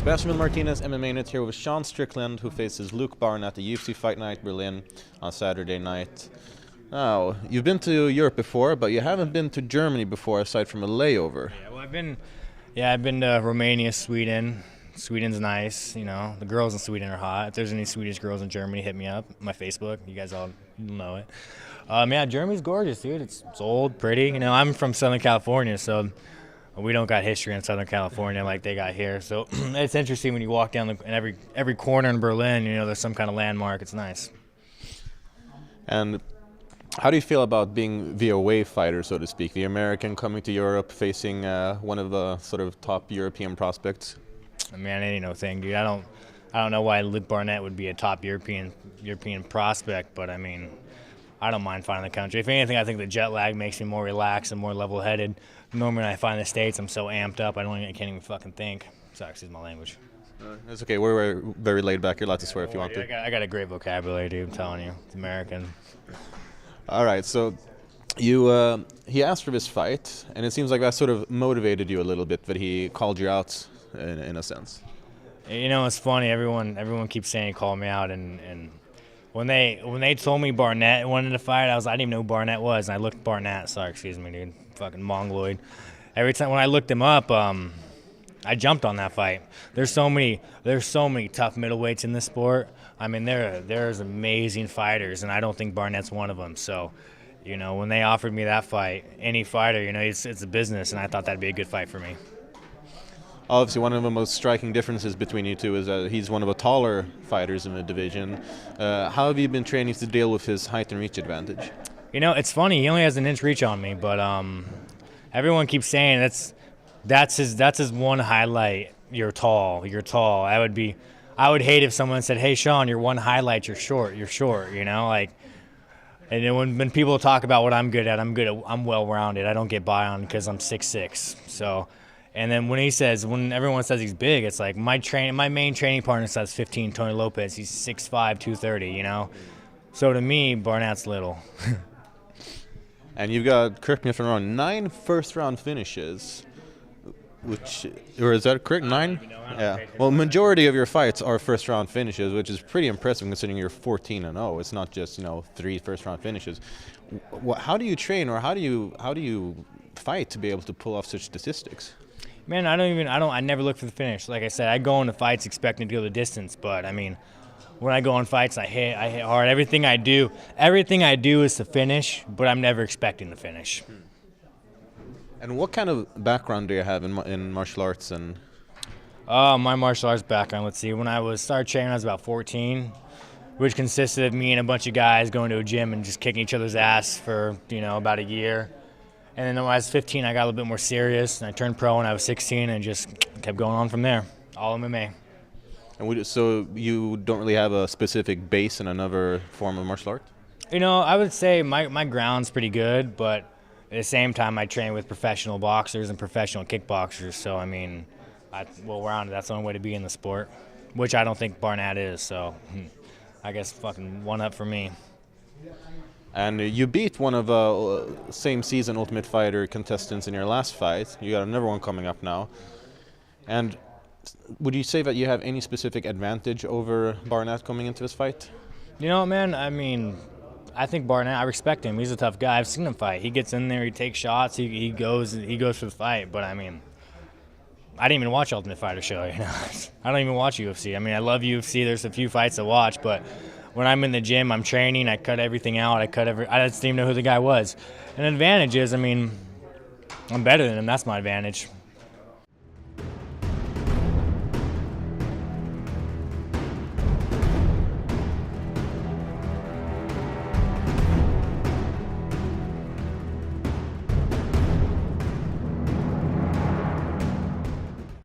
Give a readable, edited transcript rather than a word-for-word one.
Sebastian Martinez, MMAnytt here with Sean Strickland, who faces Luke Barnatt at the UFC Fight Night Berlin on Saturday night. Now, you've been to Europe before, but you haven't been to Germany before, aside from a layover. Yeah, well, I've been to Romania, Sweden. Sweden's nice, you know. The girls in Sweden are hot. If there's any Swedish girls in Germany, hit me up. My Facebook, you guys all know it. Yeah, Germany's gorgeous, dude. It's old, pretty. You know, I'm from Southern California, so we don't got history in Southern California like they got here. So it's interesting when you walk down in every corner in Berlin, you know, there's some kind of landmark. It's nice. And how do you feel about being the away fighter, so to speak, the American coming to Europe, facing one of the sort of top European prospects? I mean, it ain't no thing, dude. I don't know why Luke Barnatt would be a top European prospect, but I mean, I don't mind finding the country. If anything, I think the jet lag makes me more relaxed and more level-headed. Normally when I find the States, I'm so amped up, I can't even fucking think. Sorry, excuse my language. That's okay. We're very laid back. You're allowed to swear if you want to. I got a great vocabulary, dude. I'm telling you, it's American. All right, so he asked for this fight, and it seems like that sort of motivated you a little bit, that he called you out in a sense. You know, it's funny. Everyone keeps saying he called me out, and when they told me Barnatt wanted to fight, I didn't even know who Barnatt was, and I looked Barnatt. Sorry, excuse me, dude. Fucking Mongoloid. Every time when I looked him up, I jumped on that fight. There's so many tough middleweights in this sport. I mean, there's amazing fighters, and I don't think Barnett's one of them. So, you know, when they offered me that fight, any fighter, you know, it's a business, and I thought that'd be a good fight for me. Obviously, one of the most striking differences between you two is that he's one of the taller fighters in the division. How have you been training to deal with his height and reach advantage? You know, it's funny. He only has an inch reach on me, but everyone keeps saying that's his one highlight. You're tall. I would hate if someone said, "Hey, Sean, your one highlight, you're short. You're short." You know, like. And then when people talk about what I'm good at, I'm well-rounded. I don't get by on because I'm 6'6". So. And then when everyone says he's big, it's like my main training partner says 15, Tony Lopez. He's 6'5", 230, you know? So to me, Barnatt's little. And you've got, correct me if I'm wrong, 9 first-round finishes, or is that correct, 9? Yeah. Well, majority of your fights are first-round finishes, which is pretty impressive considering you're 14-0. It's not just, you know, 3 first-round finishes. How do you train, or how do you fight to be able to pull off such statistics? Man, I never look for the finish. Like I said, I go into fights expecting to go the distance, but I mean, when I go in fights, I hit hard. Everything I do is to finish, but I'm never expecting the finish. And what kind of background do you have in martial arts? And my martial arts background, let's see. When I started training, I was about 14, which consisted of me and a bunch of guys going to a gym and just kicking each other's ass for, you know, about a year. And then when I was 15, I got a little bit more serious, and I turned pro when I was 16, and just kept going on from there, all MMA. And so you don't really have a specific base in another form of martial art? You know, I would say my ground's pretty good, but at the same time, I train with professional boxers and professional kickboxers. So, I mean, well-rounded, that's the only way to be in the sport, which I don't think Barnatt is. So, I guess fucking one up for me. And you beat one of the same season Ultimate Fighter contestants in your last fight. You got another one coming up now. And would you say that you have any specific advantage over Barnatt coming into this fight? You know, man, I mean, I think Barnatt, I respect him. He's a tough guy. I've seen him fight. He gets in there, he takes shots, he goes for the fight. But I mean, I didn't even watch Ultimate Fighter show, you know. I don't even watch UFC. I mean, I love UFC. There's a few fights to watch, but when I'm in the gym, I'm training, I cut everything out. I just didn't even know who the guy was. And the advantage is, I mean, I'm better than him. That's my advantage.